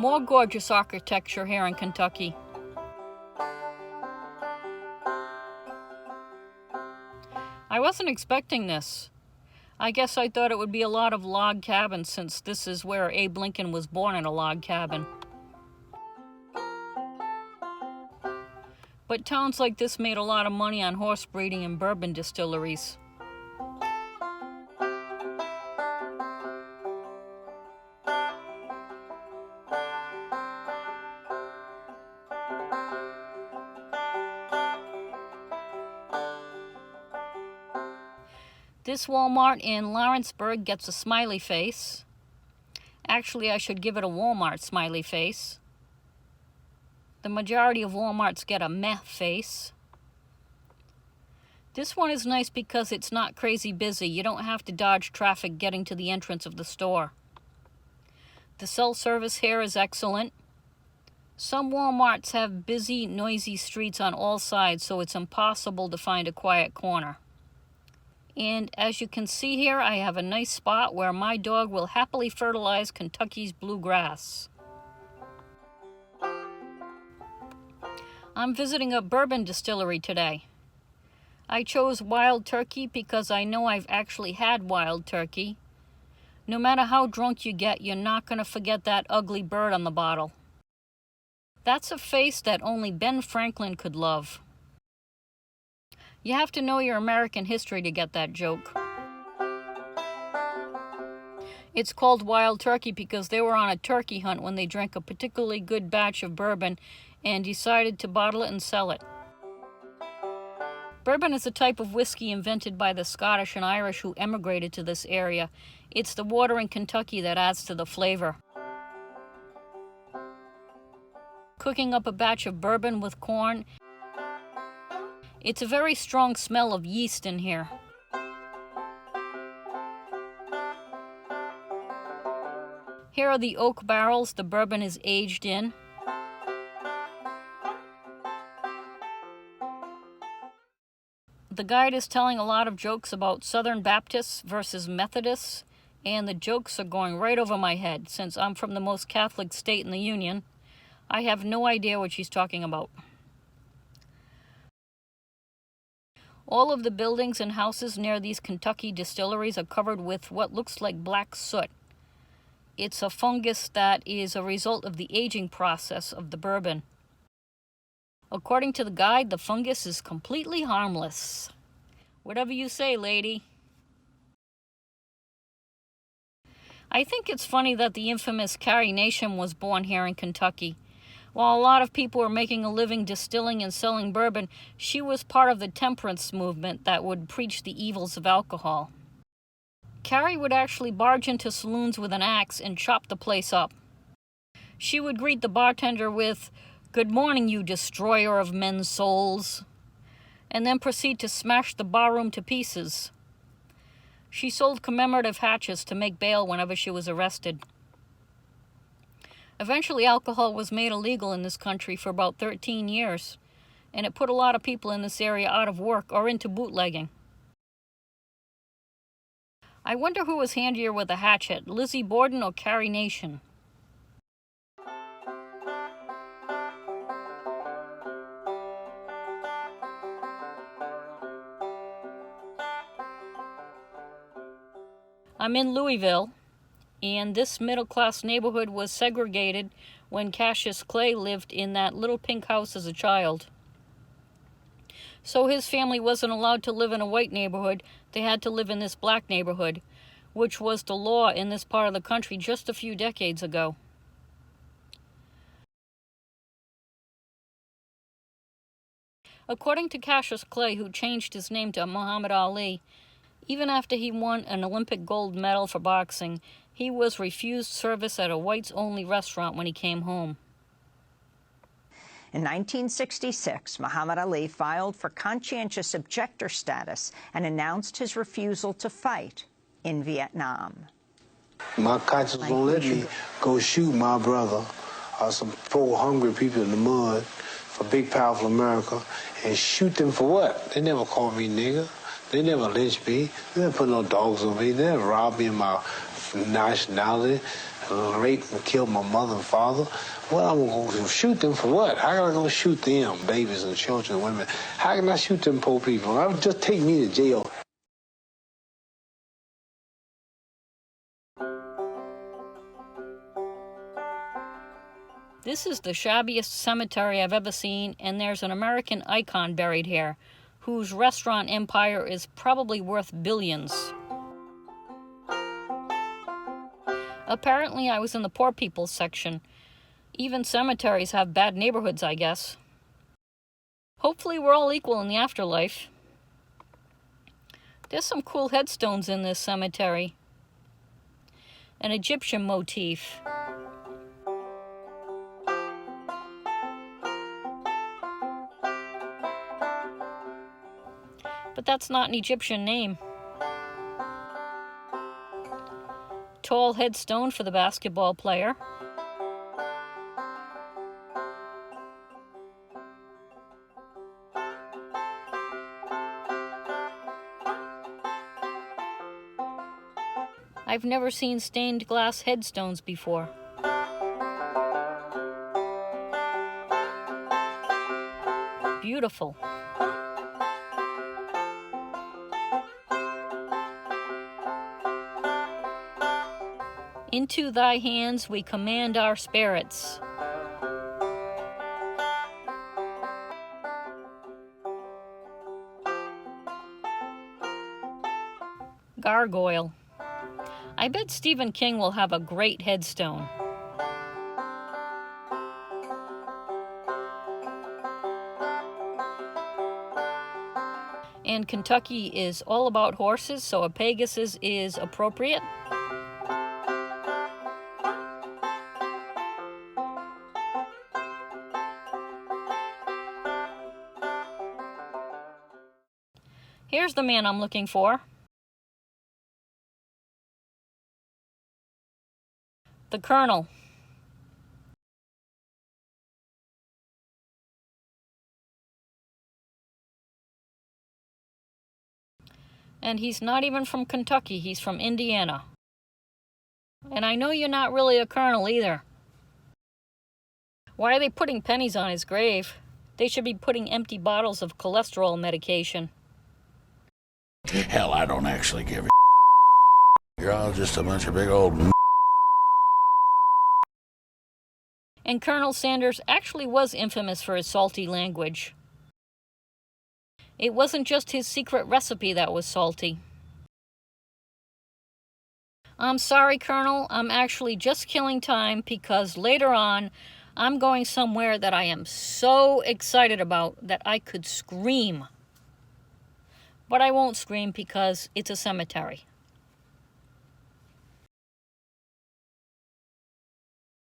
More gorgeous architecture here in Kentucky. I wasn't expecting this. I guess I thought it would be a lot of log cabins, since this is where Abe Lincoln was born, in a log cabin. But towns like this made a lot of money on horse breeding and bourbon distilleries. This Walmart in Lawrenceburg gets a smiley face. Actually, I should give it a Walmart smiley face. The majority of Walmarts get a meh face. This one is nice because it's not crazy busy. You don't have to dodge traffic getting to the entrance of the store. The cell service here is excellent. Some Walmarts have busy, noisy streets on all sides, so it's impossible to find a quiet corner. And as you can see here, I have a nice spot where my dog will happily fertilize Kentucky's bluegrass. I'm visiting a bourbon distillery today. I chose Wild Turkey because I know I've actually had Wild Turkey. No matter how drunk you get, you're not going to forget that ugly bird on the bottle. That's a face that only Ben Franklin could love. You have to know your American history to get that joke. It's called Wild Turkey because they were on a turkey hunt when they drank a particularly good batch of bourbon and decided to bottle it and sell it. Bourbon is a type of whiskey invented by the Scottish and Irish who emigrated to this area. It's the water in Kentucky that adds to the flavor. Cooking up a batch of bourbon with corn. It's a very strong smell of yeast in here. Here are the oak barrels the bourbon is aged in. The guide is telling a lot of jokes about Southern Baptists versus Methodists, and the jokes are going right over my head. Since I'm from the most Catholic state in the Union, I have no idea what she's talking about. All of the buildings and houses near these Kentucky distilleries are covered with what looks like black soot. It's a fungus that is a result of the aging process of the bourbon. According to the guide, the fungus is completely harmless. Whatever you say, lady. I think it's funny that the infamous Carrie Nation was born here in Kentucky. While a lot of people were making a living distilling and selling bourbon, she was part of the temperance movement that would preach the evils of alcohol. Carrie would actually barge into saloons with an axe and chop the place up. She would greet the bartender with, "Good morning, you destroyer of men's souls," and then proceed to smash the barroom to pieces. She sold commemorative hatchets to make bail whenever she was arrested. Eventually, alcohol was made illegal in this country for about 13 years, and it put a lot of people in this area out of work or into bootlegging. I wonder who was handier with a hatchet, Lizzie Borden or Carrie Nation? I'm in Louisville, and this middle-class neighborhood was segregated when Cassius Clay lived in that little pink house as a child. So his family wasn't allowed to live in a white neighborhood. They had to live in this black neighborhood, which was the law in this part of the country just a few decades ago. According to Cassius Clay, who changed his name to Muhammad Ali, even after he won an Olympic gold medal for boxing, he was refused service at a whites-only restaurant when he came home. In 1966, Muhammad Ali filed for conscientious objector status and announced his refusal to fight in Vietnam. My conscience won't let me go shoot my brother or some poor hungry people in the mud for big, powerful America and shoot them for what? They never called me nigger. They never lynched me. They never put no dogs on me. They never robbed me of my nationality. and raped and killed my mother and father. Well, I'm going to shoot them for what? How am I going to shoot them, babies and children and women? How can I shoot them poor people? I would just take me to jail. This is the shabbiest cemetery I've ever seen, and there's an American icon buried here, whose restaurant empire is probably worth billions. Apparently, I was in the poor people's section. Even cemeteries have bad neighborhoods, I guess. Hopefully, we're all equal in the afterlife. There's some cool headstones in this cemetery. An Egyptian motif. But that's not an Egyptian name. Tall headstone for the basketball player. I've never seen stained glass headstones before. Beautiful. Into thy hands we command our spirits. Gargoyle. I bet Stephen King will have a great headstone. And Kentucky is all about horses, so a Pegasus is appropriate. Here's the man I'm looking for. The Colonel. And he's not even from Kentucky, he's from Indiana. And I know you're not really a colonel either. Why are they putting pennies on his grave? They should be putting empty bottles of cholesterol medication. Hell, I don't actually give a You're all just a bunch of big old And Colonel Sanders actually was infamous for his salty language. It wasn't just his secret recipe that was salty. I'm sorry, Colonel, I'm actually just killing time because later on I'm going somewhere that I am so excited about that I could scream. But I won't scream because it's a cemetery.